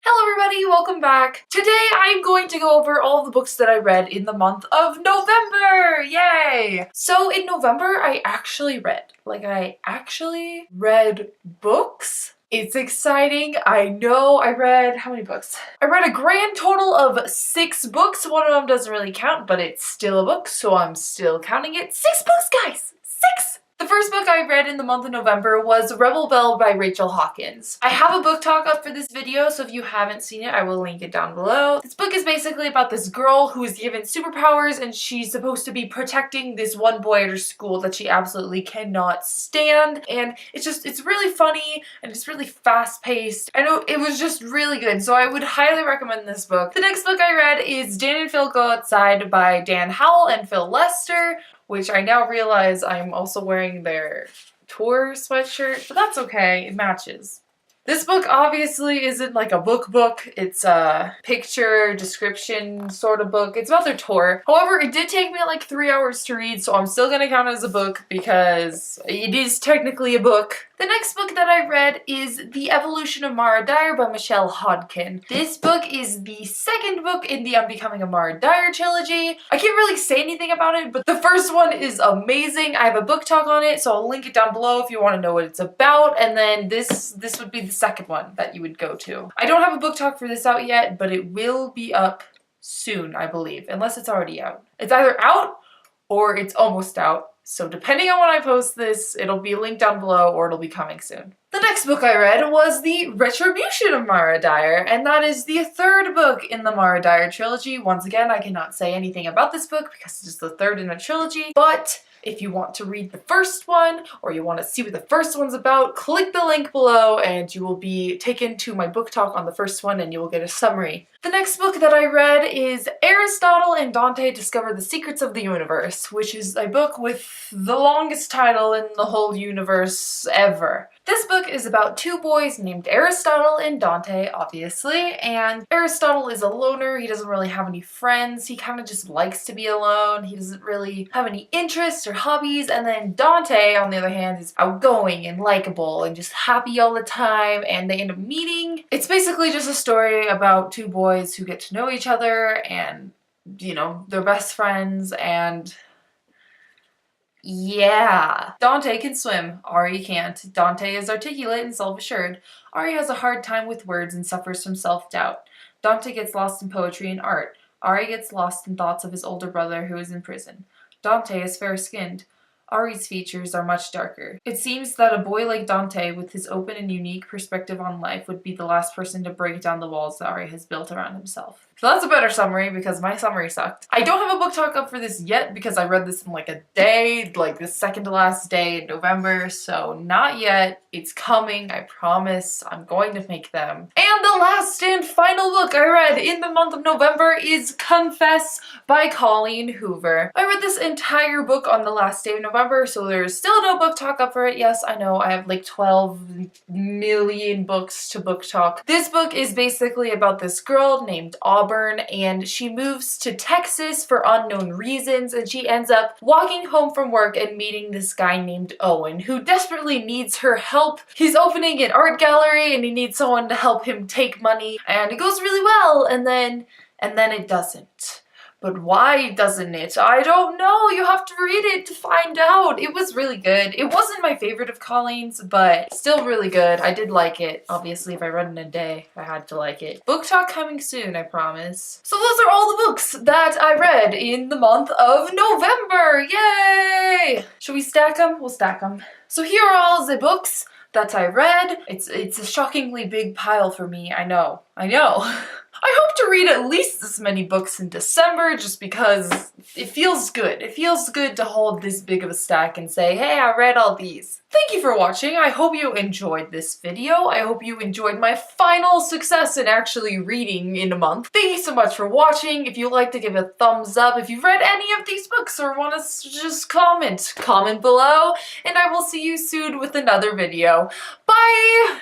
Hello everybody, welcome back. Today I'm going to go over all the books that I read in the month of November! Yay! So in November I actually read. I actually read books. It's exciting. I know I read, how many books? I read a grand total of 6 books. One of them doesn't really count, but it's still a book, so I'm still counting it. 6 books, guys! 6! The first book I read in the month of November was Rebel Belle by Rachel Hawkins. I have a book talk up for this video, so if you haven't seen it, I will link it down below. This book is basically about this girl who is given superpowers and she's supposed to be protecting this one boy at her school that she absolutely cannot stand. And it's really funny and it's really fast-paced. I know it was just really good, so I would highly recommend this book. The next book I read is Dan and Phil Go Outside by Dan Howell and Phil Lester, which I now realize I'm also wearing their tour sweatshirt, but that's okay, it matches. This book obviously isn't like a book. It's a picture description sort of book. It's about their tour. However, it did take me like 3 hours to read, so I'm still gonna count it as a book because it is technically a book. The next book that I read is The Evolution of Mara Dyer by Michelle Hodkin. This book is the second book in the I'm Becoming a Mara Dyer trilogy. I can't really say anything about it, but the first one is amazing. I have a book talk on it, so I'll link it down below if you want to know what it's about, and then this would be the second one that you would go to. I don't have a book talk for this out yet, but it will be up soon, I believe, unless it's already out. It's either out or it's almost out. So depending on when I post this, it'll be linked down below or it'll be coming soon. The next book I read was The Retribution of Mara Dyer, and that is the third book in the Mara Dyer trilogy. Once again, I cannot say anything about this book because it is the third in a trilogy, but if you want to read the first one, or you want to see what the first one's about, click the link below and you will be taken to my book talk on the first one and you will get a summary. The next book that I read is Aristotle and Dante Discover the Secrets of the Universe, which is a book with the longest title in the whole universe ever. This book is about 2 boys named Aristotle and Dante, obviously, and Aristotle is a loner. He doesn't really have any friends. He kind of just likes to be alone. He doesn't really have any interests or hobbies, and then Dante, on the other hand, is outgoing and likable and just happy all the time, and they end up meeting. It's basically just a story about 2 boys who get to know each other and, you know, they're best friends, and yeah. Dante can swim. Ari can't. Dante is articulate and self-assured. Ari has a hard time with words and suffers from self-doubt. Dante gets lost in poetry and art. Ari gets lost in thoughts of his older brother who is in prison. Dante is fair-skinned. Ari's features are much darker. It seems that a boy like Dante, with his open and unique perspective on life, would be the last person to break down the walls that Ari has built around himself. So that's a better summary because my summary sucked. I don't have a book talk up for this yet because I read this in like a day, like the second to last day in November, so not yet. It's coming, I promise. I'm going to make them. And the last and final book I read in the month of November is Confess by Colleen Hoover. I read this entire book on the last day of November, so there's still no book talk up for it. Yes, I know I have like 12 million books to book talk. This book is basically about this girl named Auburn, and she moves to Texas for unknown reasons, and she ends up walking home from work and meeting this guy named Owen, who desperately needs her help. He's opening an art gallery and he needs someone to help him take money, and it goes really well, and then it doesn't. But why doesn't it? I don't know. You have to read it to find out. It was really good. It wasn't my favorite of Colleen's, but still really good. I did like it. Obviously, if I read in a day, I had to like it. Book talk coming soon, I promise. So those are all the books that I read in the month of November. Yay! Should we stack them? We'll stack them. So here are all the books that I read. It's a shockingly big pile for me. I know. I hope to read at least this many books in December just because it feels good. It feels good to hold this big of a stack and say, hey, I read all these. Thank you for watching. I hope you enjoyed this video. I hope you enjoyed my final success in actually reading in a month. Thank you so much for watching. If you'd like to give a thumbs up, if you've read any of these books or want to just comment below, and I will see you soon with another video. Bye!